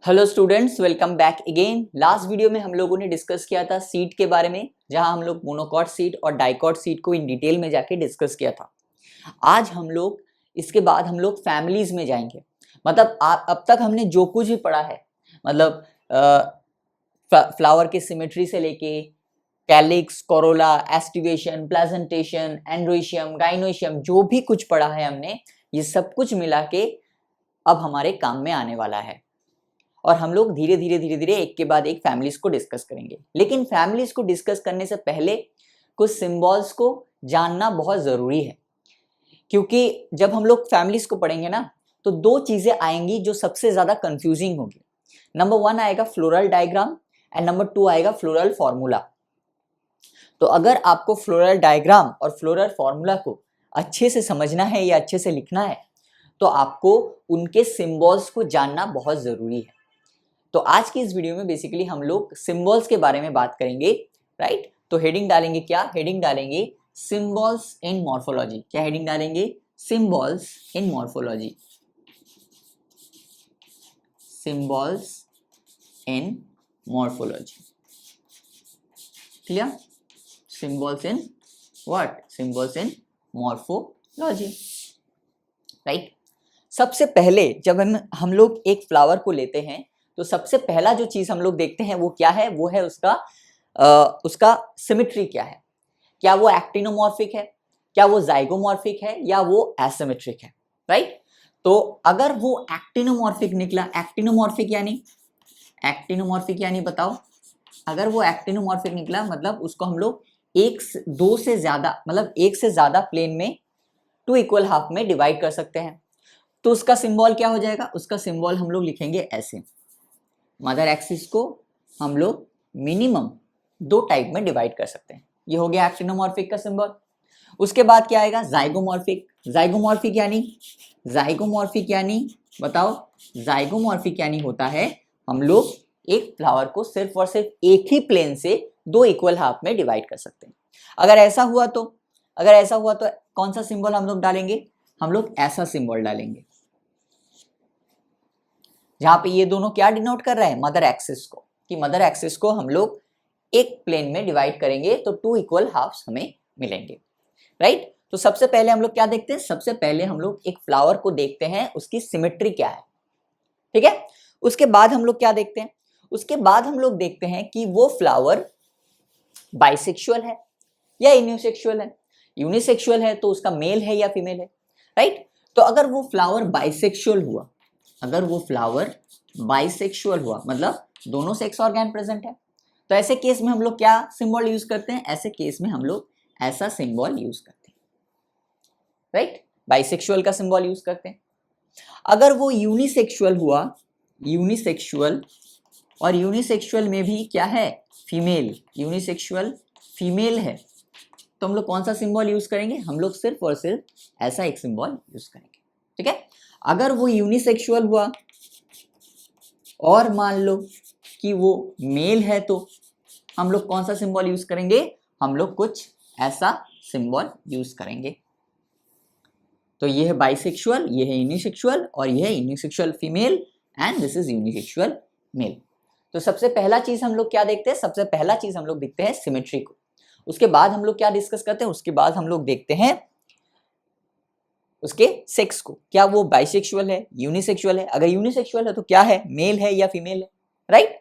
Hello students, welcome back again. Last video में हम लोगों ने डिस्कस किया था सीड के बारे में, जहां हम लोग मोनोकॉट सीड और डाइकॉट सीड को इन डिटेल में जाके डिस्कस किया था। आज हम लोग इसके बाद हम लोग फैमिलीज में जाएंगे। मतलब अब तक हमने जो कुछ भी पढ़ा है, मतलब फ्लावर की सिमेट्री से लेके कैलिक्स, कोरोला, एस्टिवेशन, प्लेजेंटेशन, एंड्रोइशियम, गाइनोइशियम, जो भी कुछ पढ़ा है हमने, ये सब कुछ मिला के अब हमारे काम में आने वाला है। और हम लोग धीरे धीरे एक के बाद एक फैमिलीज को डिस्कस करेंगे। लेकिन फैमिलीज को डिस्कस करने से पहले कुछ सिंबल्स को जानना बहुत ज़रूरी है, क्योंकि जब हम लोग फैमिलीज को पढ़ेंगे ना, तो दो चीज़ें आएंगी जो सबसे ज़्यादा कंफ्यूजिंग होगी। नंबर 1 आएगा फ्लोरल डायग्राम एंड नंबर 2 आएगा फ्लोरल फॉर्मूला। तो अगर आपको फ्लोरल डायग्राम और फ्लोरल फॉर्मूला को अच्छे से समझना है या अच्छे से लिखना है, तो आपको उनके सिंबल्स को जानना बहुत ज़रूरी है। तो आज की इस वीडियो में बेसिकली हम लोग सिंबल्स के बारे में बात करेंगे, राइट। तो हेडिंग डालेंगे क्या? हेडिंग डालेंगे सिंबल्स इन मॉर्फोलॉजी। क्या हेडिंग डालेंगे? Symbols in morphology. Symbols in morphology. Clear? Symbols in what? Symbols in morphology, right. सबसे पहले जब हम लोग एक फ्लावर को लेते हैं, तो सबसे पहला जो चीज हम लोग देखते हैं वो क्या है? वो है उसका सिमेट्री क्या है। क्या वो एक्टिनोमॉर्फिक है, क्या वो जाइगोमॉर्फिक है, या वो एसिमेट्रिक है, राइट। तो अगर वो एक्टिनोमॉर्फिक निकला, एक्टिनोमॉर्फिक यानी बताओ, अगर वो एक्टिनोमॉर्फिक निकला मतलब उसको हम लोग दो से ज्यादा, मतलब एक से ज्यादा प्लेन में टू इक्वल हाफ में डिवाइड कर सकते हैं। तो उसका सिंबल क्या हो जाएगा? उसका सिंबल हम लोग लिखेंगे ऐसे। मदर एक्सिस को हम लोग मिनिमम दो टाइप में डिवाइड कर सकते हैं। ये हो गया एक्टिनोमॉर्फिक का सिंबल। उसके बाद क्या आएगा? जाइगोमॉर्फिक। जाइगोमॉर्फिक यानी बताओ, जाइगोमॉर्फिक यानी होता है हम लोग एक फ्लावर को सिर्फ और सिर्फ एक ही प्लेन से दो इक्वल हाफ में डिवाइड कर सकते हैं। अगर ऐसा हुआ तो कौन सा सिंबल हम लोग डालेंगे? हम लोग ऐसा सिंबल डालेंगे, जहां पे ये दोनों क्या डिनोट कर रहा है? मदर एक्सिस को, कि मदर एक्सिस को हम लोग एक प्लेन में डिवाइड करेंगे तो टू इक्वल हाफ्स हमें मिलेंगे, राइट। तो सबसे पहले हम लोग क्या देखते हैं? सबसे पहले हम लोग एक फ्लावर को देखते हैं, उसकी सिमेट्री क्या है, ठीक है। उसके बाद हम लोग क्या देखते हैं? उसके बाद हम लोग देखते हैं कि वो फ्लावर बाइसेक्सुअल है या यूनिसेक्सुअल है। यूनिसेक्सुअल है तो उसका मेल है या फीमेल है, राइट। तो अगर वो फ्लावर बाइसेक्सुअल हुआ, मतलब दोनों सेक्स ऑर्गन प्रेजेंट है, तो ऐसे केस में हम लोग क्या सिंबल यूज करते हैं? ऐसे केस में हम लोग ऐसा सिंबल यूज करते हैं, राइट। बाइसेक्सुअल का सिंबल यूज करते हैं। अगर वो यूनिसेक्सुअल हुआ, और यूनिसेक्सुअल में भी क्या है? यूनिसेक्सुअल फीमेल है, तो हम लोग कौन सा सिंबल यूज करेंगे? हम लोग सिर्फ और सिर्फ ऐसा एक सिंबल यूज करेंगे, ठीक है। अगर वो यूनिसेक्सुअल हुआ और मान लो कि वो मेल है, तो हम लोग कौन सा सिंबल यूज करेंगे? हम लोग कुछ ऐसा सिंबल यूज करेंगे। तो ये है बाइसेक्सुअल, ये है यूनिसेक्सुअल, और ये है unisexual female and this is unisexual male. तो सबसे पहला चीज हम लोग क्या देखते हैं? सबसे पहला चीज हम लोग देखते हैं सिमेट्री को। उसके बाद हम लोग क्या डिस्कस करते हैं? उसके बाद हम लोग देखते हैं उसके सेक्स को। क्या वो बाइसेक्सुअल है, यूनिसेक्सुअल है? अगर यूनिसेक्सुअल है तो क्या है? मेल है या फीमेल है, राइट।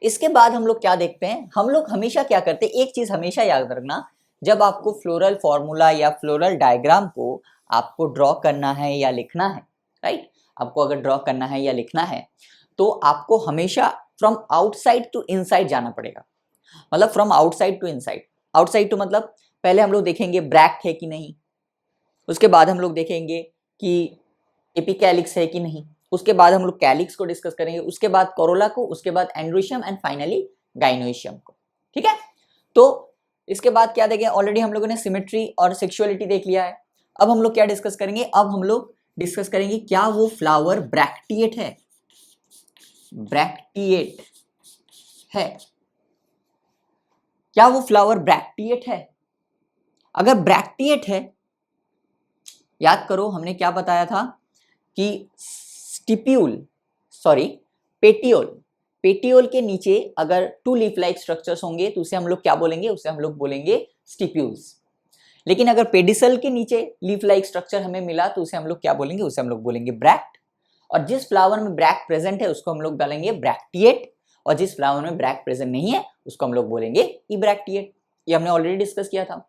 इसके बाद हम लोग क्या देखते हैं? हम लोग हमेशा क्या करते हैं? एक चीज हमेशा याद रखना, जब आपको फ्लोरल फॉर्मूला या फ्लोरल डायग्राम को आपको ड्रॉ करना है या लिखना है, राइट, आपको अगर ड्रॉ करना है या लिखना है, तो आपको हमेशा फ्रॉम आउटसाइड टू इनसाइड जाना पड़ेगा। मतलब from outside to inside. Outside to मतलब पहले हम लोग देखेंगे ब्रैक्ट है कि नहीं, उसके बाद हम लोग देखेंगे कि एपिकैलिक्स है कि नहीं, उसके बाद हम लोग कैलिक्स को डिस्कस करेंगे, उसके बाद कोरोला को, उसके बाद एंड्रोइशियम एंड फाइनली गाइनोइशियम को, ठीक है। तो इसके बाद क्या देखें? ऑलरेडी हम लोगों ने सिमेट्री और सेक्सुअलिटी देख लिया है। अब हम लोग क्या डिस्कस करेंगे? अब हम लोग डिस्कस करेंगे क्या वो फ्लावर ब्रैक्टिएट है। क्या वो फ्लावर ब्रैक्टिएट है? अगर ब्रैक्टिएट है, याद करो हमने क्या बताया था कि सॉरी पेटियोल, पेटियोल के नीचे अगर 2 लीफ लाइक स्ट्रक्चर्स होंगे तो उसे हम लोग क्या बोलेंगे, उसे हम लोग बोलेंगे स्टिप्यूल्स। लेकिन अगर पेडिसल के नीचे लीफ लाइक स्ट्रक्चर हमें मिला तो उसे हम लोग क्या बोलेंगे, उसे हम लोग बोलेंगे ब्रैक्ट। और जिस फ्लावर में ब्रैक्ट प्रेजेंट है उसको हम लोग बोलेंगे ब्रैक्टिएट, और जिस फ्लावर में ब्रैक्ट प्रेजेंट नहीं है उसको हम लोग बोलेंगे इब्रैक्टिएट। ये हमने ऑलरेडी डिस्कस किया था।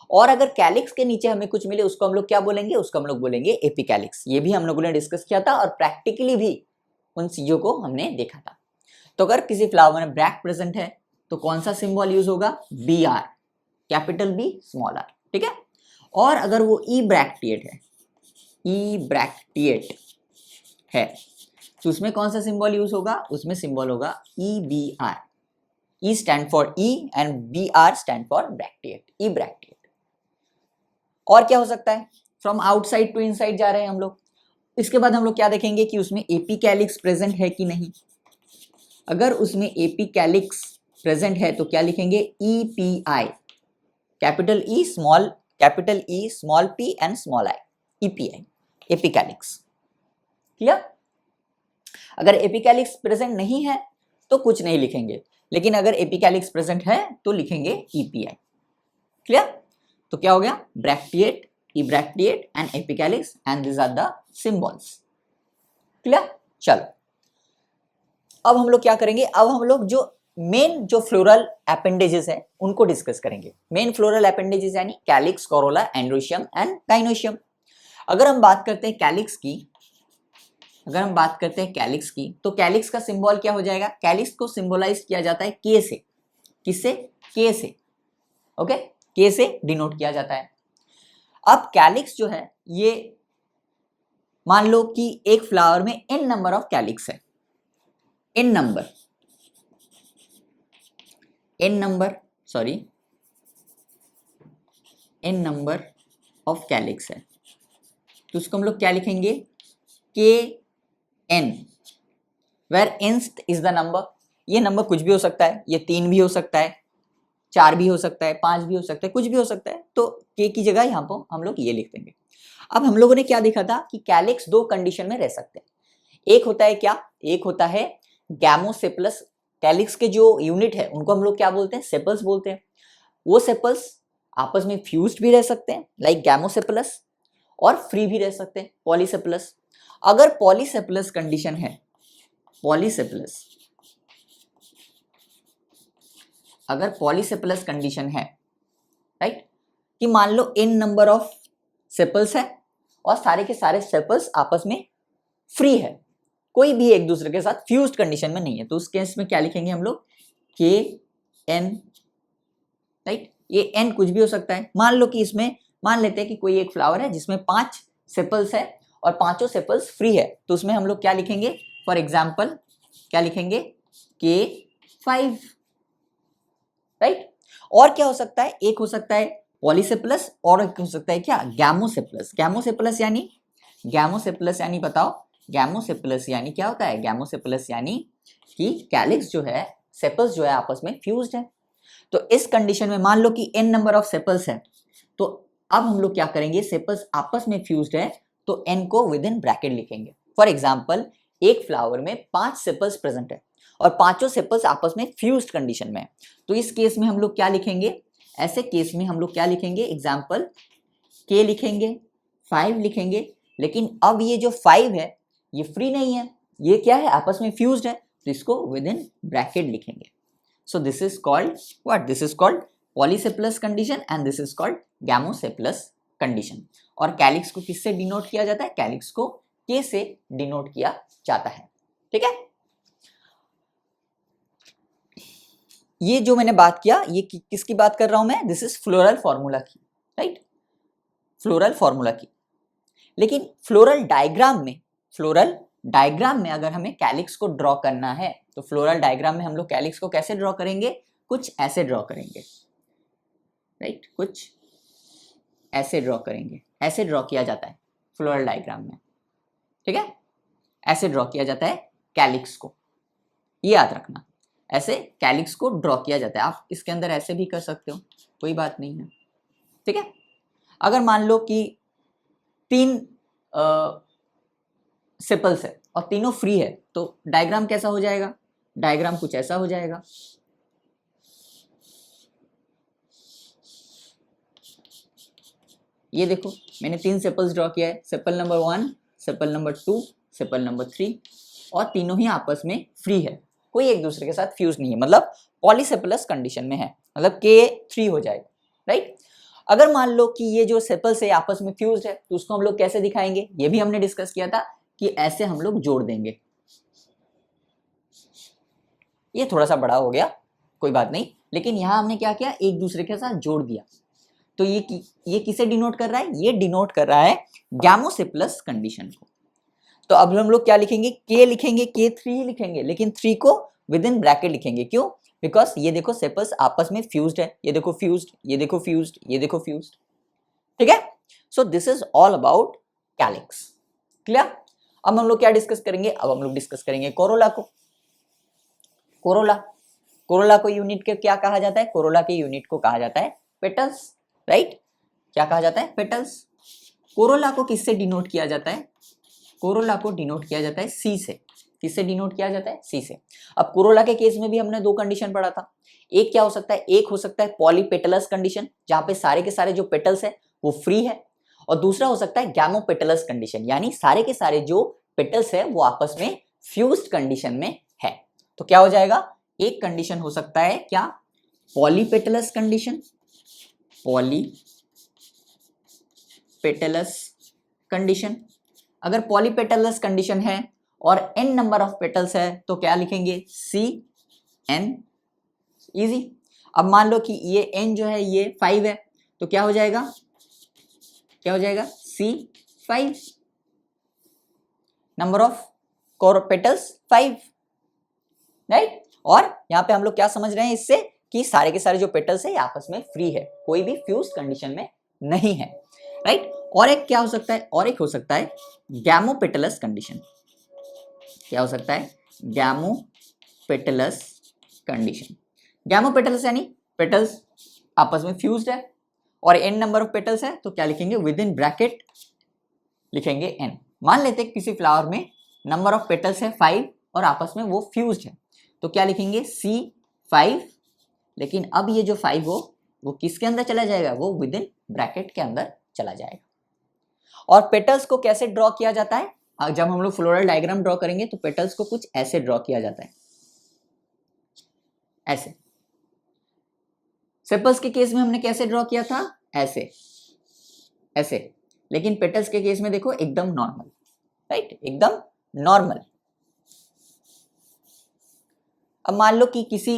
और अगर कैलिक्स के नीचे हमें कुछ मिले उसको हम लोग क्या बोलेंगे, उसको हम लोग बोलेंगे एपिकैलिक्स। ये भी हम लोगों ने डिस्कस किया था और प्रैक्टिकली भी उन चीजों को हमने देखा था। तो अगर किसी फ्लावर में ब्रैक्ट प्रेजेंट है तो कौन सा सिंबल यूज होगा, B R, capital B small R, ठीक है। और अगर वो इब्रैक्टिएट है, इब्रैक्टिएट है तो उसमें कौन सा सिंबल यूज होगा, उसमें सिंबल होगा E B R. E stand for E and B R stand for bracteate, ebracteate. और क्या हो सकता है, फ्रॉम आउटसाइड टू इनसाइड जा रहे हैं हम लोग। इसके बाद हम लोग क्या देखेंगे कि उसमें एपिकैलिक्स प्रेजेंट है कि नहीं। अगर उसमें एपिकैलिक्स प्रेजेंट है तो क्या लिखेंगे, E P I, capital E small P and small I, EPI, epicalyx. Clear. अगर एपिकैलिक्स प्रेजेंट नहीं है तो कुछ नहीं लिखेंगे, लेकिन अगर एपिकैलिक्स प्रेजेंट है तो लिखेंगे ईपीआई। क्लियर। तो क्या हो गया, bracteate, ebracteate and epicalyx, and this are the symbols. Clear. चलो अब हम लोग क्या करेंगे, अब हम लोग जो फ्लोरल अपेंडेजेस है उनको डिस्कस करेंगे। मेन फ्लोरल अपेंडेजेस यानी calyx, Corolla, androecium and gynoecium. अगर हम बात करते हैं कैलिक्स की, तो कैलिक्स का सिंबल क्या हो जाएगा, कैलिक्स को सिंबलाइज किया जाता है के से। किससे, के से, ओके, के से डिनोट किया जाता है। अब कैलिक्स जो है ये मान लो कि एक फ्लावर में n नंबर ऑफ कैलिक्स है, n नंबर ऑफ कैलिक्स है, तो उसको हम लोग क्या लिखेंगे, K N, where nth is the number. ये नंबर कुछ भी हो सकता है, ये 3 भी हो सकता है, 4 भी हो सकता है, 5 भी हो सकता है, कुछ भी हो सकता है। तो के की जगह यहाँ पर हम लोग ये लिख देंगे। अब हम लोगों ने क्या देखा था कि कैलिक्स 2 कंडीशन में रह सकते हैं। एक होता है क्या, एक होता है गैमोसेपलस। कैलिक्स के जो यूनिट है उनको हम लोग क्या बोलते हैं, सेपल्स बोलते हैं। वो सेपल्स आपस में फ्यूज्ड भी रह सकते हैं लाइक गैमोसेपलस, और फ्री भी रह सकते हैं पॉलीसेपलस। अगर पॉलीसेपलस कंडीशन है, अगर पॉलीसेपलस कंडीशन है, राइट, कि मान लो n नंबर ऑफ सेपल्स है और सारे के सारे सेपल्स आपस में फ्री है, कोई भी एक दूसरे के साथ फ्यूज्ड कंडीशन में नहीं है, तो उस केस में क्या लिखेंगे हम लोग, के एन, राइट। ये n कुछ भी हो सकता है। मान लो कि इसमें मान लेते हैं कि कोई एक फ्लावर है जिसमें 5 सेपल्स है और पांचों सेपल्स फ्री है, तो उसमें हम लोग क्या लिखेंगे, फॉर एग्जाम्पल क्या लिखेंगे, K5, राइट। और क्या हो सकता है, एक हो सकता है पॉलीसेपलस और एक हो सकता है क्या, गैमोसेपलस। गैमोसेपलस यानी बताओ, गैमोसेपलस यानी क्या होता है, गैमोसेपलस यानी कि कैलिक्स जो है, सेपल्स जो है आपस में फ्यूज्ड है। तो इस कंडीशन में मान लो कि n नंबर ऑफ सेपल्स है, तो अब हम लोग क्या करेंगे, सेपल्स आपस में फ्यूज्ड है तो n को विद इन ब्रैकेट लिखेंगे। फॉर एग्जाम्पल एक फ्लावर में 5 सेपल्स प्रेजेंट है और पांचों सेपल्स आपस में फ्यूज्ड कंडीशन में है, तो इस केस में हम लोग क्या लिखेंगे, ऐसे केस में हम लोग क्या लिखेंगे, एग्जाम्पल k लिखेंगे, 5 लिखेंगे। लेकिन अब ये जो 5 है ये फ्री नहीं है, ये क्या है, आपस में फ्यूज्ड है, तो इसको विद इन ब्रैकेट लिखेंगे। So this is called what, this is called polysepalous condition and this is called gamosepalous condition. और कैलिक्स को किससे डिनोट किया जाता है, कैलिक्स को k से डिनोट किया जाता है। ठीक है, ये जो मैंने बात किया ये किसकी बात कर रहा हूं मैं, दिस इज फ्लोरल फॉर्मूला की, राइट, फ्लोरल फॉर्मूला की। लेकिन फ्लोरल डायग्राम में अगर हमें कैलिक्स को ड्रॉ करना है तो फ्लोरल डायग्राम में हम लोग कैलिक्स को कैसे ड्रॉ करेंगे, कुछ ऐसे ड्रॉ करेंगे, राइट, कुछ ऐसे ड्रॉ करेंगे। ऐसे ड्रॉ किया जाता है फ्लोरल डायग्राम में, ठीक है, ऐसे ड्रॉ किया जाता है कैलिक्स को, ये याद रखना, ऐसे कैलिक्स को ड्रॉ किया जाता है। आप इसके अंदर ऐसे भी कर सकते हो, कोई बात नहीं है, ठीक है। अगर मान लो कि 3 सेपल्स है और तीनों फ्री है, तो डायग्राम कैसा हो जाएगा? डायग्राम कुछ ऐसा हो जाएगा। ये देखो मैंने 3 सेपल्स ड्रॉ किया है, sepal number 1, sepal number 2, sepal number 3, और तीनों ही आपस में फ्री है, कोई एक दूसरे के साथ फ्यूज नहीं है, मतलब पॉलीसेपलस कंडीशन में है, मतलब K3 हो जाएगा, राइट। अगर मान लो कि ये जो सेपल्स है आपस में फ्यूज्ड है, तो उसको हम लोग कैसे दिखाएंगे? ये भी हमने डिस्कस किया था कि ऐसे हम लोग जोड़ देंगे। ये थोड़ा सा बड़ा हो गया, कोई बात नहीं, लेकिन यहां हमने क्या किया, एक दूसरे के साथ जोड़ दिया। तो ये किसे डिनोट कर रहा है? ये डिनोट कर रहा है गैमोसिपलस कंडीशन को। तो अब हम लोग क्या लिखेंगे? K लिखेंगे, K3 ही लिखेंगे, लेकिन 3 को विद इन ब्रैकेट लिखेंगे। क्यों? बिकॉज ये देखो सेपल्स आपस में फ्यूज्ड है, ये देखो फ्यूज्ड, ये देखो फ्यूज्ड, ये देखो फ्यूज्ड, ठीक है। सो this is all about calyx. Clear? अब हम लोग क्या डिस्कस करेंगे? अब हम लोग डिस्कस करेंगे कोरोला को। कोरोला को यूनिट के क्या कहा जाता है? कोरोला के यूनिट को कहा जाता है पेटल्स, राइट। क्या कहा जाता है? पेटल्स। कोरोला को किससे डिनोट किया जाता है? कोरोला को डिनोट किया जाता है सी से। किससे डिनोट किया जाता है? सी से। अब कोरोला के केस में भी हमने 2 कंडीशन पढ़ा था। एक क्या हो सकता है? एक हो सकता है पॉलीपेटलस कंडीशन, जहां पे सारे के सारे जो पेटल्स है वो फ्री है, और दूसरा हो सकता है गैमोपेटलस कंडीशन, यानी सारे के सारे जो पेटल्स है वो आपस में फ्यूज्ड कंडीशन में है। तो क्या हो जाएगा? एक कंडीशन हो सकता है क्या? Polypetalous condition, polypetalous condition. अगर पॉलीपेटलस कंडीशन है और n नंबर ऑफ पेटल्स है तो क्या लिखेंगे? CN, easy. अब मान लो कि ये n जो है ये 5 है, तो क्या हो जाएगा? क्या हो जाएगा? C5, number of petals 5, right. और यहाँ पे हम लोग क्या समझ रहे हैं इससे? कि सारे के सारे जो पेटल्स है आपस में फ्री है, कोई भी फ्यूज कंडीशन में नहीं है, राइट। और एक क्या हो सकता है? और एक हो सकता है गैमोपेटलस कंडीशन। क्या हो सकता है? Gamopetalous condition. गैमोपेटलस यानी पेटल्स आपस में फ्यूज्ड है और n नंबर ऑफ पेटल्स है, तो क्या लिखेंगे? विद इन ब्रैकेट लिखेंगे n। मान लेते हैं किसी फ्लावर में नंबर ऑफ पेटल्स है 5 और आपस में वो फ्यूज्ड है, तो क्या लिखेंगे? C5, लेकिन अब ये जो 5 हो वो किसके अंदर चला जाएगा? वो विद इन ब्रैकेट के अंदर चला जाएगा। और पेटल्स को कैसे ड्रॉ किया जाता है? जब हम लोग फ्लोरल डायग्राम ड्रॉ करेंगे तो पेटल्स को कुछ ऐसे ड्रॉ किया जाता है, ऐसे। सेपल्स के केस में हमने कैसे ड्रॉ किया था? ऐसे, ऐसे। लेकिन पेटल्स के केस में देखो एकदम नॉर्मल, राइट, एकदम नॉर्मल। अब मान लो कि किसी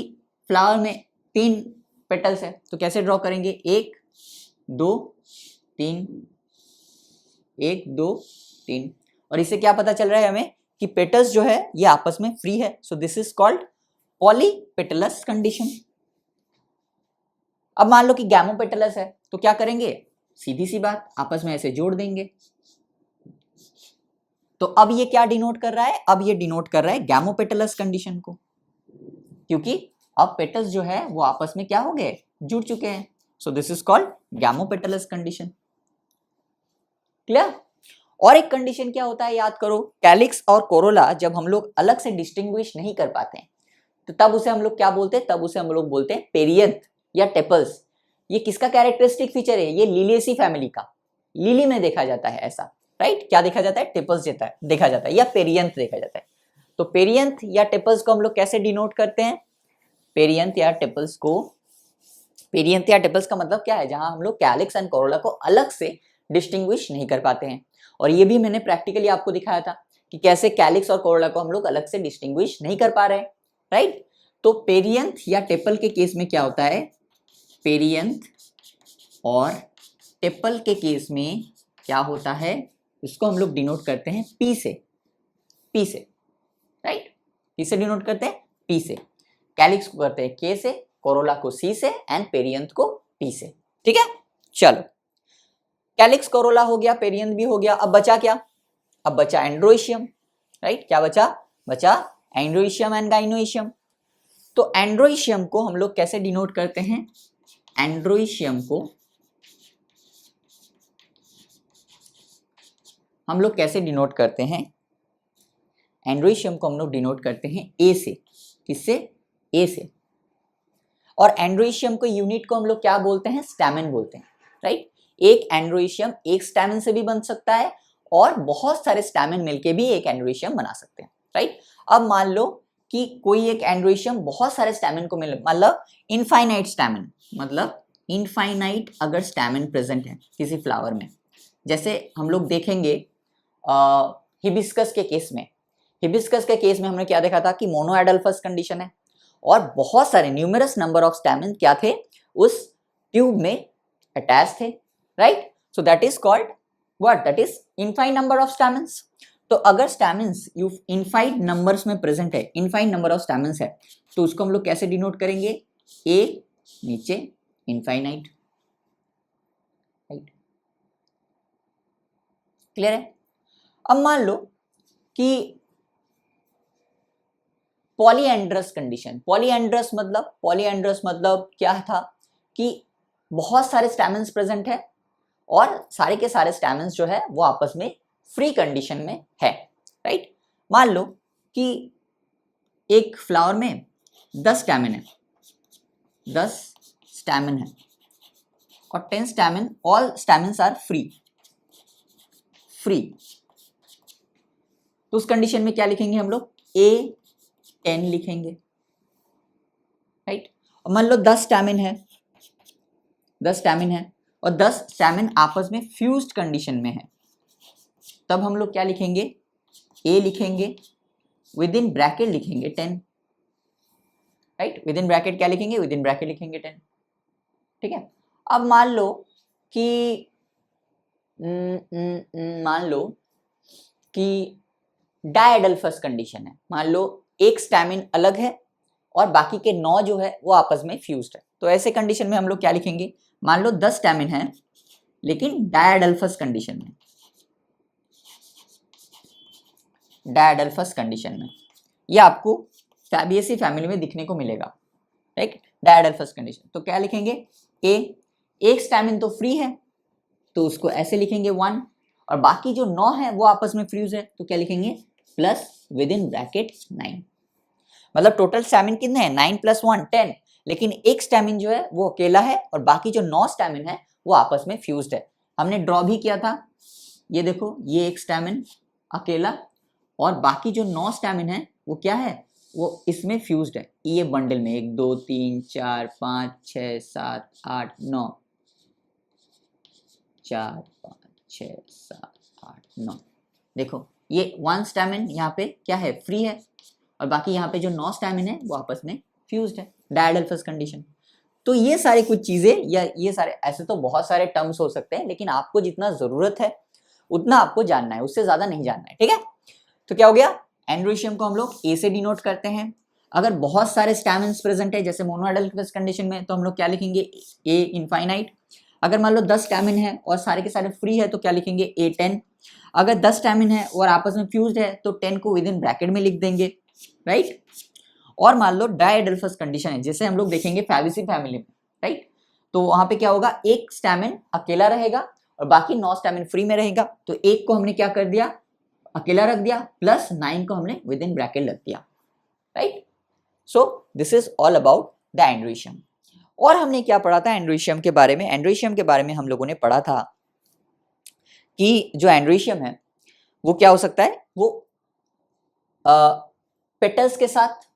फ्लावर में 3 पेटल्स है, तो कैसे ड्रॉ करेंगे? 1 2 3, 1 2 3। और इससे क्या पता चल रहा है हमें? कि पेटल्स जो है ये आपस में फ्री है, सो this is called polypetalous condition. अब मान लो कि गैमोपेटलस है, तो क्या करेंगे? सीधी सी बात, आपस में ऐसे जोड़ देंगे। तो अब ये क्या डिनोट कर रहा है? अब ये डिनोट कर रहा है गैमोपेटलस कंडीशन को, क्योंकि अब पेटल्स जो है वो आपस में क्या हो गए? जुड़ चुके हैं। सो this is called gamopetalous condition. Clear? और एक कंडीशन क्या होता है याद करो, कैलिक्स और कोरोला जब हम लोग अलग से डिस्टिंग्विश नहीं कर पाते हैं तो तब उसे हम लोग क्या बोलते हैं? तब उसे हम लोग बोलते हैं पेरियंथ या टेपल्स। ये किसका कैरेक्टरिस्टिक फीचर है? ये लिलिएसी फैमिली का, लिली में देखा जाता है ऐसा, राइट। क्या देखा जाता है? टेपल्स देखा जाता है या पेरियंथ देखा जाता है। तो पेरियंथ या टेपल्स को हम लोग कैसे डिनोट करते हैं? पेरियंथ या टेपल्स को, पेरियंथ या टेपल्स का मतलब क्या है? जहां हम लोग कैलिक्स एंड कोरोला को अलग से डिस्टिंग्विश नहीं कर पाते हैं। और ये भी मैंने प्रैक्टिकली आपको दिखाया था कि कैसे कैलिक्स और कोरोला को हम लोग अलग से डिस्टिंग्विश नहीं कर पा रहे हैं, राइट। तो पेरियंथ या टेपल के केस में क्या होता है? पेरियंथ और टेपल के केस में क्या होता है? इसको हम लोग डिनोट करते हैं P से, P से, राइट। किससे डिनोट करते हैं? P से। कैलिक्स को करते हैं K से, कोरोला को C से एंड पेरियंथ को P से, ठीक है। चलो, कैलिक्स कोरोला हो गया, पेरियंथ भी हो गया। अब बचा क्या? अब बचा एंड्रोइशियम, राइट। क्या बचा? बचा एंड्रोइशियम एंड गाइनोइशियम। तो एंड्रोइशियम को हम लोग कैसे डिनोट करते हैं? एंड्रोइशियम को हम लोग कैसे डिनोट करते हैं? एंड्रोइशियम को हम लोग डिनोट करते हैं ए से। किससे? ए से। और एंड्रोइशियम को यूनिट को हम लोग क्या बोलते हैं? स्टैमेन बोलते हैं, राइट। एक एंड्रोइशियम एक स्टैमेन से भी बन सकता है और बहुत सारे स्टैमेन मिलके भी एक एंड्रोइशियम बना सकते हैं, राइट। अब मान लो कि कोई एक एंड्रोइशियम बहुत सारे स्टैमेन को मिले, मतलब इनफाइनाइट स्टैमेन, मतलब इनफाइनाइट अगर स्टैमेन प्रेजेंट है किसी फ्लावर में, जैसे हम लोग देखेंगे हिबिस्कस के केस में। हिबिस्कस के केस में हमने क्या देखा था कि मोनोएडल्फस कंडीशन है और बहुत सारे न्यूमरस नंबर ऑफ स्टैमेन क्या थे? उस ट्यूब में अटैच थे, right. So that is called what? That is infinite number of stamens. तो अगर स्टैमेन्स यू इनफाइनाइट नंबर्स में प्रेजेंट है, इनफाइनाइट नंबर ऑफ स्टैमेन्स है, तो उसको हम लोग कैसे डिनोट करेंगे? ए नीचे इनफाइनाइट, राइट। क्लियर है? अब मान लो कि पॉलीएंड्रस कंडीशन। पॉलीएंड्रस मतलब क्या था कि बहुत सारे स्टैमेन्स प्रेजेंट है और सारे के सारे स्टैमेन्स जो है वो आपस में फ्री कंडीशन में है, राइट। मान लो कि एक फ्लावर में 10 स्टैमेन है, 10 स्टैमेन है और 10 स्टैमेन, ऑल स्टैमेन्स आर फ्री। तो उस कंडीशन में क्या लिखेंगे हम लोग? ए 10 लिखेंगे, राइट। और मान लो 10 स्टैमेन है, 10 स्टैमेन है और 10 स्टैमेन आपस में फ्यूज्ड कंडीशन में है, तब हम लोग क्या लिखेंगे? ए लिखेंगे, विद इन ब्रैकेट लिखेंगे 10, राइट। विद इन ब्रैकेट क्या लिखेंगे? विद इन ब्रैकेट लिखेंगे 10, ठीक है। अब मान लो कि मान लो कि डायडल्फस कंडीशन है। मान लो एक स्टैमिन अलग है और बाकी के 9 जो है वो आपस में फ्यूज्ड है, तो ऐसे कंडीशन में हम लोग क्या लिखेंगे? मान लो 10 स्टैमिन है लेकिन डायडल्फस कंडीशन में, डायडल्फस कंडीशन में ये आपको फैबिएसी फैमिली में दिखने को मिलेगा, राइट। डायडल्फस कंडीशन, तो क्या लिखेंगे? ए, एक स्टैमिन तो फ्री है तो उसको ऐसे लिखेंगे 1, और बाकी जो 9 है वो आपस में फ्यूज है तो क्या लिखेंगे? Plus with in bracket 9। मतलब टोटल स्टैमिन कितने हैं? 9 + 1 10, लेकिन एक स्टैमिन जो है वो अकेला है और बाकी जो 9 स्टैमिन है वो आपस में फ्यूज्ड है। हमने ड्रॉ भी किया था, ये देखो, ये एक स्टैमिन अकेला और बाकी जो 9 स्टैमिन है वो क्या है? वो इसमें फ्यूज्ड है, ये बंडल में 1 2 3 4 5 6 7 8 9, 4 5 6 7 8 9, देखो ये 1 स्टैमिन यहाँ पे क्या है? फ्री है, और बाकी यहाँ पे जो 9 स्टैमिन है वो आपस में फ्यूज्ड है, डायडल्फस कंडीशन। तो ये सारे कुछ चीजें, या ये सारे, ऐसे तो बहुत सारे टर्म्स हो सकते हैं लेकिन आपको जितना जरूरत है उतना आपको जानना है, उससे ज्यादा नहीं जानना है, ठीक है। तो क्या हो गया? एंड्रोइशियम को हम लोग ए से डिनोट करते हैं। अगर बहुत सारे स्टैमिन्स प्रेजेंट है जैसे मोनोएडल्फस कंडीशन में तो हम लोग क्या लिखेंगे? ए इनफाइनाइट। अगर मान लो 10 स्टैमिन है और सारे के सारे फ्री है तो क्या लिखेंगे? ए 10। अगर 10 स्टैमिन है और आपस में फ्यूज्ड है तो 10 को विद इन ब्रैकेट में लिख देंगे, राइट। और मान लो डायडल्फस कंडीशन है जैसे हम लोग देखेंगे फैबेसी फैमिली में, राइट। तो वहां पे क्या होगा? एक स्टैमिन अकेला रहेगा और बाकी 9 स्टैमिन फ्री में रहेगा, तो एक को हमने क्या कर दिया? अकेला रख दिया, प्लस 9 को हमने विद इन ब्रैकेट रख दिया, right. So this is all about the androecium. और हमने क्या पढ़ा था एंड्रोइशियम के बारे में? एंड्रोइशियम के बारे में हम लोगों ने पढ़ा था कि जो एंड्रोइशियम है वो क्या हो सकता है? वो पेटल्स के साथ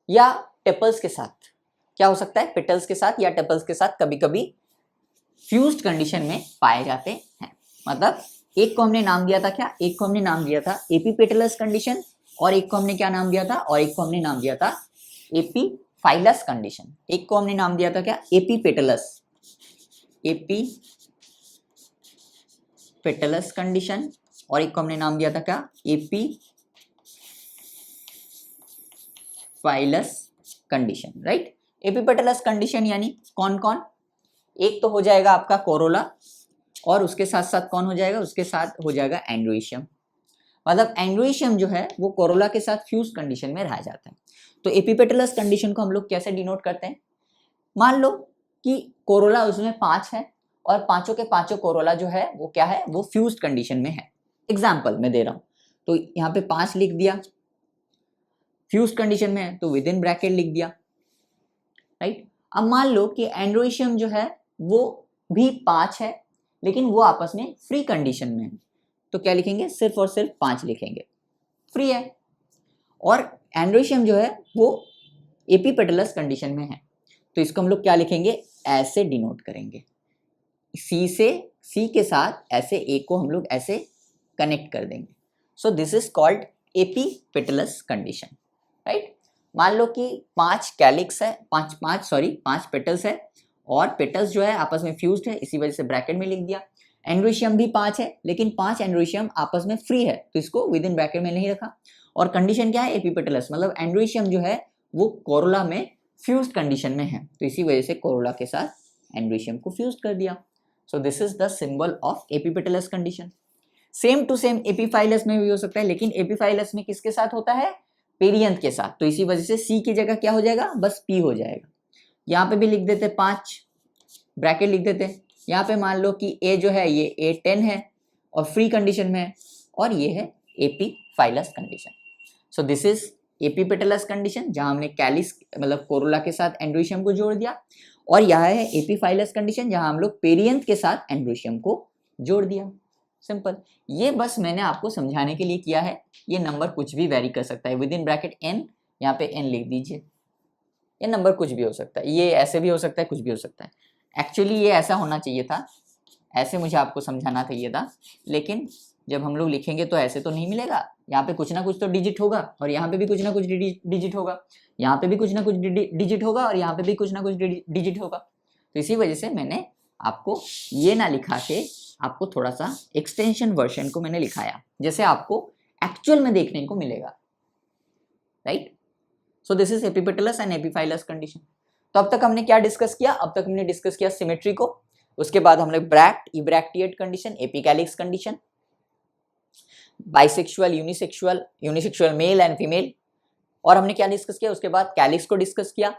या टेपल्स के साथ, क्या हो सकता है? पेटल्स के साथ या टेपल्स के साथ कभी कभी फ्यूज्ड कंडीशन में पाए जाते हैं। मतलब एक को हमने नाम दिया था क्या? एक को हमने नाम दिया था एपीपेटलस कंडीशन, और एक को हमने क्या नाम दिया था? और एक को हमने नाम दिया था एपीफाइलस कंडीशन। एक को हमने नाम दिया था क्या? एपीपेटलस, एपीपेटलस कंडीशन, और एक को हमने नाम दिया था क्या? Epiphyllous condition, right. Epipetalous condition यानी कौन कौन? एक तो हो जाएगा आपका कोरोला, और उसके साथ साथ कौन हो जाएगा? उसके साथ हो जाएगा एंड्रोइशियम। मतलब एंड्रोइशियम जो है वो कोरोला के साथ फ्यूज कंडीशन में रह जाता है। तो एपीपेटलस कंडीशन को हम लोग कैसे डिनोट करते हैं? मान लो कि कोरोला उसमें 5 है और पांचों के पांचों कोरोला जो है वो क्या है? वो फ्यूज्ड कंडीशन में है। एग्जाम्पल मैं दे रहा हूं, तो यहाँ पे 5 लिख दिया, फ्यूज कंडीशन में है तो विद इन ब्रैकेट लिख दिया, राइट। अब मान लो कि एंड्रोशियम जो है वो भी 5 है लेकिन वो आपस में फ्री कंडीशन में है, तो क्या लिखेंगे, सिर्फ और सिर्फ 5 लिखेंगे, फ्री है। और एंड्रोशियम जो है वो एपीपेटलस कंडीशन में है, तो इसको हम लोग क्या लिखेंगे, ऐसे डिनोट करेंगे, सी के साथ ऐसे ए को हम लोग ऐसे कनेक्ट कर देंगे। सो this is called epipetalous condition, right. मान लो कि 5 कैलिक्स है, 5 पेटल्स है और पेटल्स जो है आपस में फ्यूज्ड है, इसी वजह से ब्रैकेट में लिख दिया। एंड्रोशियम भी 5 है लेकिन 5 एंड्रोशियम आपस में फ्री है, तो इसको विद इन ब्रैकेट में नहीं रखा। और कंडीशन क्या है, एपीपेटलस, मतलब एंड्रोशियम जो है वो कोरोला में फ्यूज्ड कंडीशन में है, तो इसी वजह से कोरोला के साथ एंड्रोशियम को फ्यूज्ड कर दिया। So this is the symbol of epipetalous condition. Same to same epiphyllous में भी हो सकता है, लेकिन एपीफाइलस में किसके साथ होता है, पेरियंथ के साथ, तो इसी वजह से सी की जगह क्या हो जाएगा, बस पी हो जाएगा। यहाँ पे भी लिख देते 5, ब्रैकेट लिख देते। यहाँ पे मान लो कि ए जो है ये A10 है और फ्री कंडीशन में है, और ये है epiphyllous condition. So this is epipetalous condition, जहां हमने कैलिस मतलब कोरोला के साथ एंड्रोशियम को जोड़ दिया, और यह है एपीफाइलस कंडीशन जहां हम लोग पेरियंथ के साथ एंड्रोशियम को जोड़ दिया। सिंपल, ये बस मैंने आपको समझाने के लिए किया है। ये नंबर कुछ भी वेरी कर सकता है, विद इन ब्रैकेट n, यहाँ पे n लिख दीजिए। ये नंबर कुछ भी हो सकता है, ये ऐसे भी हो सकता है, कुछ भी हो सकता है। एक्चुअली ये ऐसा होना चाहिए था, ऐसे मुझे आपको समझाना चाहिए था, लेकिन जब हम लोग लिखेंगे तो ऐसे तो नहीं मिलेगा। यहाँ पे कुछ ना कुछ तो डिजिट होगा, और यहाँ पे भी कुछ ना कुछ डिजिट होगा, यहाँ पे भी कुछ ना कुछ डिजिट होगा, और यहाँ पे भी कुछ ना कुछ डिजिट होगा। तो इसी वजह से मैंने आपको ये ना लिखा के आपको थोड़ा सा एक्सटेंशन वर्जन को मैंने लिखाया, जैसे आपको एक्चुअल में देखने को मिलेगा, right. So this is epipetalous and epiphyllous condition. तो अब तक हमने क्या डिस्कस किया, अब तक हमने डिस्कस किया सिमेट्री को, उसके बाद हमने bract ebracteate condition, epicalyx condition, bisexual unisexual male and female, और हमने क्या डिस्कस किया, उसके बाद कैलिक्स को डिस्कस किया,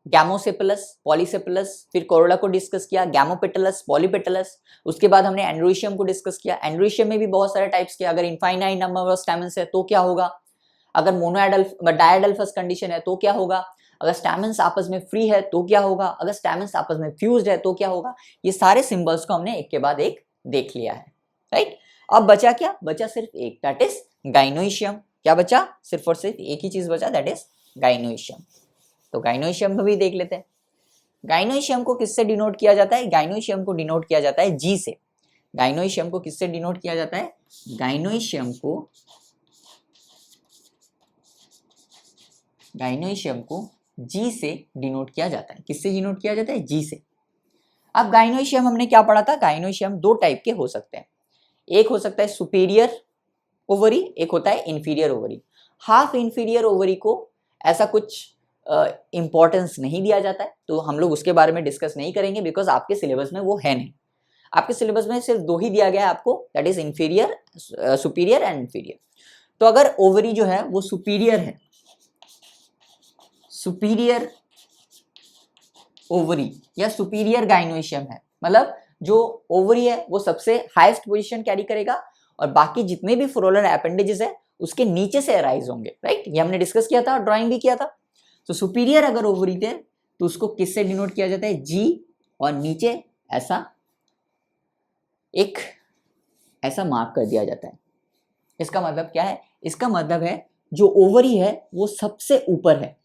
गैमोसेपलस, पॉलीसेपलस, फिर कोरोला को डिस्कस किया, गैमोपेटलस, पॉलीपेटलस, उसके बाद हमने एंड्रोशियम को डिस्कस किया। एंड्रोशियम में भी बहुत सारे टाइप्स के, अगर इनफाइनाइट नंबर ऑफ स्टैमेंस है तो क्या होगा, अगर डायएडल्फस कंडीशन है तो क्या होगा, अगर स्टैमेंस आपस में फ्री है तो क्या होगा, अगर स्टैमेंस आपस में फ्यूज्ड है तो क्या होगा। ये सारे सिंबल्स को हमने एक के बाद एक देख लिया है, राइट। अब बचा क्या, बचा सिर्फ एक, दैट इज गाइनोइशियम। क्या बचा, सिर्फ और सिर्फ एक ही चीज बचा, दैट इज गाइनोइशियम। तो गाइनोइशियम भी देख लेते हैं। गाइनोइशियम को किससे डिनोट किया जाता है, गाइनोइशियम को डिनोट किया जाता है जी से। गाइनोइशियम को किससे डिनोट किया जाता है, गाइनोइशियम को जी से डिनोट किया जाता है। किससे डिनोट किया जाता है, जी से। अब गाइनोइशियम हमने क्या पढ़ा था, गाइनोइशियम दो टाइप के हो सकते हैं, एक हो सकता है सुपीरियर ओवरी, एक होता है inferior ovary. Half inferior ovary को ऐसा कुछ इंपॉर्टेंस नहीं दिया जाता है, तो हम लोग उसके बारे में डिस्कस नहीं करेंगे, बिकॉज आपके सिलेबस में वो है नहीं। आपके सिलेबस में सिर्फ दो ही दिया गया है आपको, that is inferior, superior and inferior. तो अगर ओवरी जो है वो सुपीरियर है, सुपीरियर ओवरी या सुपीरियर गाइनोइशियम है, मतलब जो ओवरी है वो सबसे हाईएस्ट पोजीशन कैरी करेगा, और बाकी जितने भी फ्लोरल अपेंडेजेस है उसके नीचे से अराइज होंगे, राइट। ये हमने डिस्कस किया था और ड्राइंग भी किया था। तो सुपीरियर अगर ओवरी थे तो उसको किससे डिनोट किया जाता है, जी, और नीचे ऐसा एक ऐसा मार्क कर दिया जाता है। इसका मतलब क्या है, इसका मतलब है जो ओवरी है वो सबसे ऊपर है,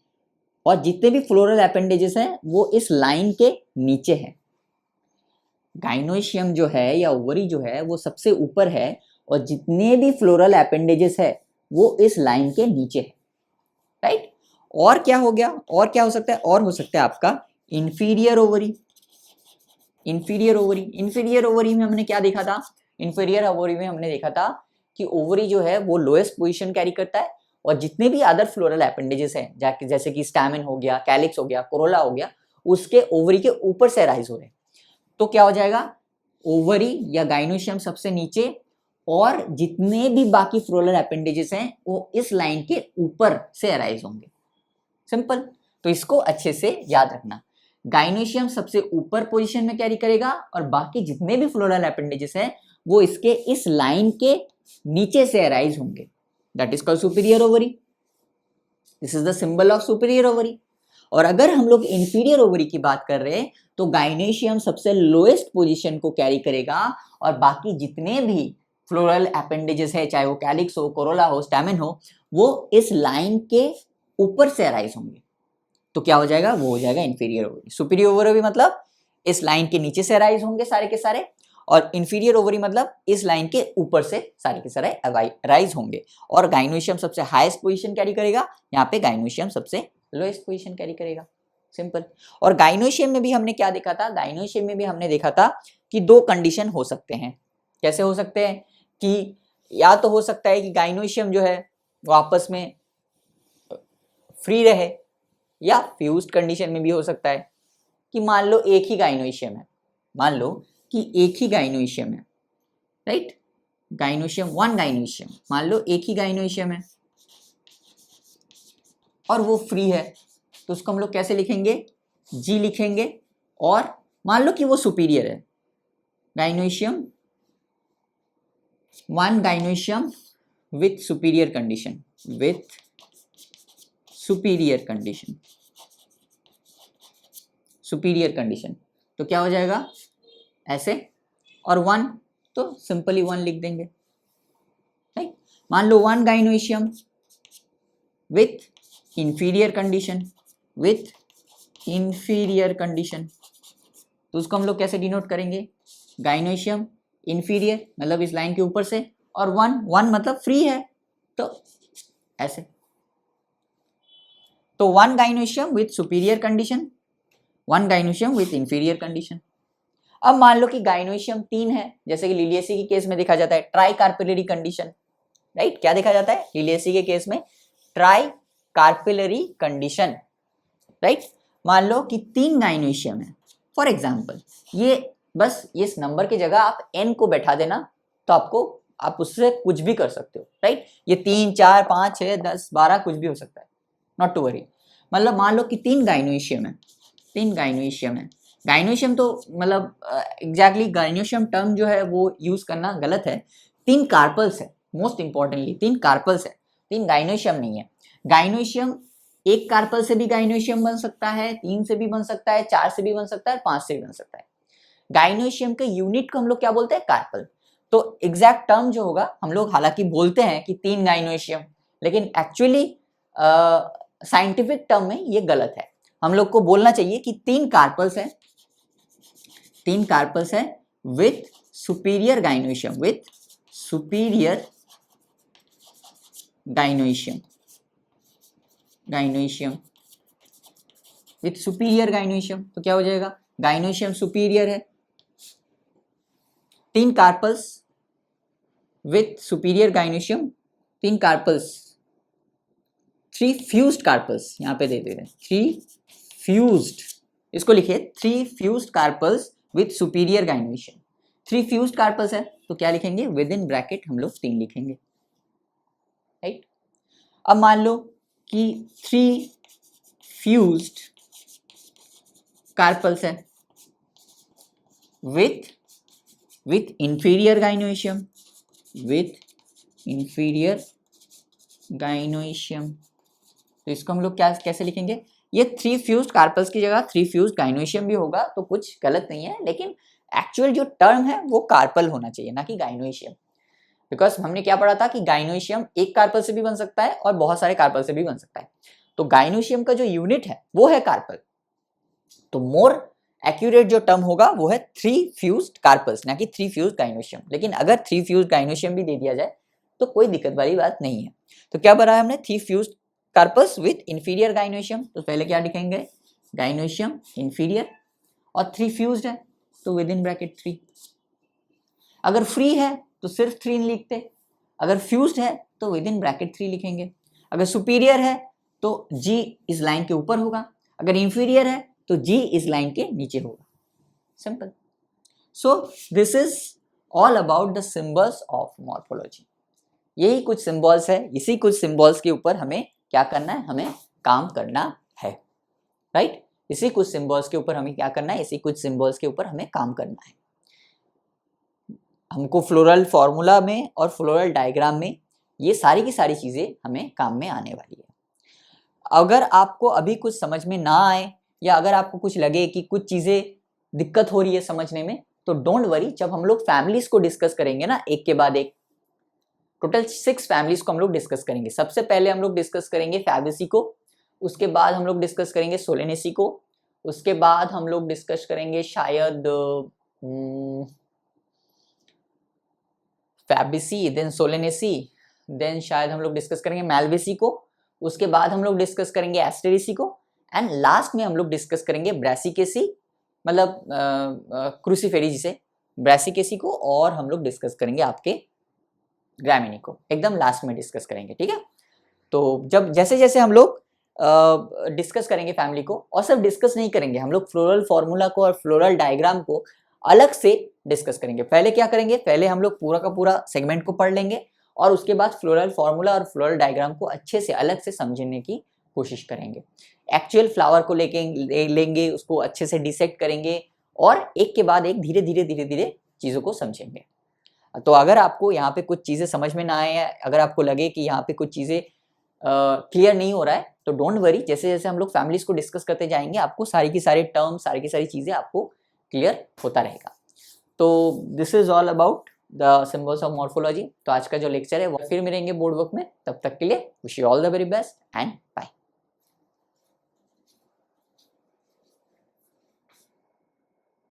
और जितने भी फ्लोरल अपेंडेजेस हैं वो इस लाइन के नीचे हैं। गाइनोइशियम जो है या ओवरी जो है वो सबसे ऊपर है, और जितने भी फ्लोरल अपेंडेजेस है वो इस लाइन के नीचे है, राइट। और क्या हो गया, और क्या हो सकता है, और हो सकता है आपका इंफीरियर ओवरी। इंफीरियर ओवरी में हमने क्या देखा था, इंफीरियर ओवरी में हमने देखा था कि ओवरी जो है वो लोएस्ट पोजीशन कैरी करता है, और जितने भी अदर फ्लोरल अपेंडेजेस हैं जैसे कि स्टैमेन हो गया, कैलिक्स हो गया, कोरोला हो गया, उसके ओवरी के ऊपर से राइज हो रहे हैं। तो क्या हो जाएगा, ओवरी या गाइनोइशियम सबसे नीचे, और जितने भी बाकी फ्लोरल अपेंडेजेस हैं वो इस लाइन के ऊपर से अराइज होंगे। सिंपल। तो इसको अच्छे से याद रखना, गाइनोइशियम सबसे ऊपर पोजीशन में कैरी करेगा, और बाकी जितने भी फ्लोरल अपेंडेजेस हैं वो इसके इस लाइन के नीचे से अराइज होंगे, that is called superior ovary. This is the symbol of superior ovary. और अगर हम लोग इंफीरियर ओवरी की बात कर रहे हैं तो गाइनोशियम सबसे लोएस्ट पोजीशन को कैरी करेगा और बाकी जितने भी फ्लोरल अपेंडेजेस है, चाहे वो कैलिक्स हो, कोरोला हो, स्टैमेन हो, वो इस लाइन के ऊपर से अराइज होंगे। तो क्या हो जाएगा, वो हो जाएगा इंफीरियर ओवरी। सुपीरियर ओवरी मतलब इस लाइन के नीचे से अराइज होंगे सारे के सारे, और इंफीरियर ओवरी मतलब इस लाइन के ऊपर से सारे के सारे अराइज होंगे। और गाइनोशियम सबसे हाईएस्ट पोजीशन कैरी करेगा, यहाँ पे गाइनोशियम सबसे लोएस्ट पोजीशन कैरी करेगा। सिंपल। और गाइनोशियम में भी हमने क्या देखा था, गाइनोशियम में भी हमने देखा था कि दो कंडीशन हो सकते हैं। कैसे हो सकते हैं कि या तो हो सकता है कि गाइनोशियम जो है वो आपस में फ्री रहे, या फ्यूज्ड कंडीशन में भी हो सकता है कि मान लो एक ही गाइनोशियम है, मान लो कि एक ही गाइनोशियम है, राइट, गाइनोशियम, वन गाइनोशियम, मान लो एक ही गाइनोशियम है और वो फ्री है, तो उसको हम लोग कैसे लिखेंगे, जी लिखेंगे। और मान लो कि वो सुपीरियर है, gynoecium, one gynoecium with superior condition, with superior condition, superior condition, तो क्या हो जाएगा ऐसे। और वन तो सिंपली वन लिख देंगे, राइट। मान लो one gynoecium with inferior condition, with inferior condition, तो उसको हम लोग कैसे डिनोट करेंगे, गाइनोशियम इंफीरियर मतलब इस लाइन के ऊपर से, और वन, वन मतलब फ्री है, तो ऐसे। तो one gynoecium with superior condition, one gynoecium with inferior condition. अब मान लो कि गाइनोशियम 3 है, जैसे कि लिलियेसी के केस में देखा जाता है ट्राई कार्पिलरी कंडीशन, राइट। क्या देखा जाता है लिलियेसी के केस में, ट्राई कार्पिलरी कंडीशन, राइट। मान लो कि 3 गाइनोशियम है, फॉर एग्जांपल, ये बस इस नंबर की जगह आप n को बैठा देना, तो आप उससे कुछ भी कर सकते हो, राइट। ये 3, 4, 5, 6, 10, 12 कुछ भी हो सकता है, नॉट टू वरी। मतलब मान लो कि 3 गाइनोशियम है, 3 गाइनोशियम है। गाइनोशियम तो मतलब एग्जैक्टली गाइनोशियम टर्म जो है वो यूज करना गलत है। 3 कार्पल्स है, मोस्ट इंपॉर्टेंटली 3 कार्पल्स है, 3 गाइनोशियम नहीं है। गाइनोशियम एक कार्पल से भी गाइनोशियम बन सकता है, 3 से भी बन सकता है, 4 से भी बन सकता है, 5 से भी बन सकता है। गाइनोशियम के यूनिट को हम लोग क्या बोलते हैं, कार्पल। तो एग्जैक्ट टर्म जो होगा, हम लोग हालांकि बोलते हैं कि 3 गाइनोशियम, लेकिन एक्चुअली साइंटिफिक टर्म में ये गलत है। हम लोग को बोलना चाहिए कि 3 कार्पल्स है, 3 कार्पल्स है with superior gynoecium, with superior gynoecium, gynoecium with superior gynoecium, तो क्या हो जाएगा, गाइनोशियम सुपीरियर है, 3 carpels with superior gynoecium, 3 carpels, 3 fused carpels, यहां पे दे रहे हैं 3 फ्यूज्ड, इसको लिखिए 3 fused carpels with superior gynoecium. 3 fused carpels है तो क्या लिखेंगे, विद इन ब्रैकेट हम लोग 3 लिखेंगे, राइट। अब मान लो कि 3 फ्यूज्ड कार्पल्स है with inferior gynoecium, with inferior gynoecium, तो इसको हम लोग क्या कैसे लिखेंगे, ये 3 फ्यूज्ड कार्पल्स की जगह 3 फ्यूज्ड गाइनोशियम भी होगा तो कुछ गलत नहीं है, लेकिन एक्चुअल जो टर्म है वो कार्पल होना चाहिए, ना कि गाइनोशियम। बिकॉज हमने क्या पढ़ा था कि गाइनोशियम एक कार्पल से भी बन सकता है और बहुत सारे कार्पल से भी बन सकता है, तो गाइनोशियम का जो यूनिट है वो है कार्पल। तो मोर एक्यूरेट जो टर्म होगा वो है 3 फ्यूज्ड कार्पल्स, ना कि 3 फ्यूज्ड गाइनोशियम। लेकिन अगर 3 फ्यूज्ड गाइनोशियम भी दे दिया जाए तो कोई दिक्कत वाली बात नहीं है। तो क्या बनाया हमने, 3 fused carpels with inferior gynoecium, तो पहले क्या लिखेंगे, गाइनोशियम इंफीरियर, और 3 फ्यूज्ड है तो विद इन ब्रैकेट 3। अगर फ्री है तो सिर्फ 3 लिखते, अगर फ्यूज्ड है तो विद इन ब्रैकेट 3 लिखेंगे। अगर सुपीरियर है तो जी इस लाइन के ऊपर होगा, अगर इंफीरियर है तो जी इस लाइन के नीचे होगा, simple. So this is all about the symbols of morphology. यही कुछ सिंबल्स है, इसी कुछ सिंबल्स के ऊपर हमें क्या करना है, हमें काम करना है, राइट। इसी कुछ सिंबल्स के ऊपर हमें क्या करना है, इसी कुछ सिंबल्स के ऊपर हमें काम करना है। हमको फ्लोरल फॉर्मूला में और फ्लोरल डायग्राम में ये सारी की सारी चीजें हमें काम में आने वाली है। अगर आपको अभी कुछ समझ में ना आए या अगर आपको कुछ लगे कि कुछ चीज़ें दिक्कत हो रही है समझने में, तो डोंट वरी, जब हम लोग फैमिलीज को डिस्कस करेंगे ना एक के बाद एक, टोटल 6 फैमिलीज को हम लोग डिस्कस करेंगे। सबसे पहले हम लोग डिस्कस करेंगे फैबेसी को, उसके बाद हम लोग डिस्कस करेंगे सोलेनेसी को, उसके बाद हम लोग डिस्कस करेंगे शायद फैबेसी, देन सोलेनेसी, देन शायद हम लोग डिस्कस करेंगे मैल्वेसी को, उसके बाद हम लोग डिस्कस करेंगे एस्टेरेसी को, एंड लास्ट में हम लोग डिस्कस करेंगे ब्रासिकेसी, मतलब क्रूसीफेरी जिसे, ब्रासिकेसी को, और हम लोग डिस्कस करेंगे आपके ग्रामिनी को, एकदम लास्ट में डिस्कस करेंगे, ठीक है। तो जब जैसे जैसे हम लोग डिस्कस करेंगे फैमिली को, और सिर्फ डिस्कस नहीं करेंगे, हम लोग फ्लोरल फॉर्मूला को और फ्लोरल डायग्राम को अलग से डिस्कस करेंगे। पहले क्या करेंगे, पहले हम लोग पूरा का पूरा सेगमेंट को पढ़ लेंगे और उसके बाद फ्लोरल फॉर्मूला और फ्लोरल डायग्राम को अच्छे से अलग से समझने की कोशिश करेंगे। एक्चुअल फ्लावर को लेंगे, उसको अच्छे से डिसेक्ट करेंगे और एक के बाद एक धीरे धीरे चीज़ों को समझेंगे। तो अगर आपको यहाँ पे कुछ चीज़ें समझ में ना आए, अगर आपको लगे कि यहाँ पे कुछ चीज़ें क्लियर नहीं हो रहा है, तो डोंट वरी, जैसे जैसे हम लोग फैमिलीज को डिस्कस करते जाएंगे आपको सारी की सारी टर्म्स, सारी की सारी चीज़ें आपको क्लियर होता रहेगा। तो this is all about the symbols of morphology. तो आज का जो लेक्चर है वो फिर मिलेंगे बोर्ड वर्क में, तब तक के लिए wish you all the very best and bye.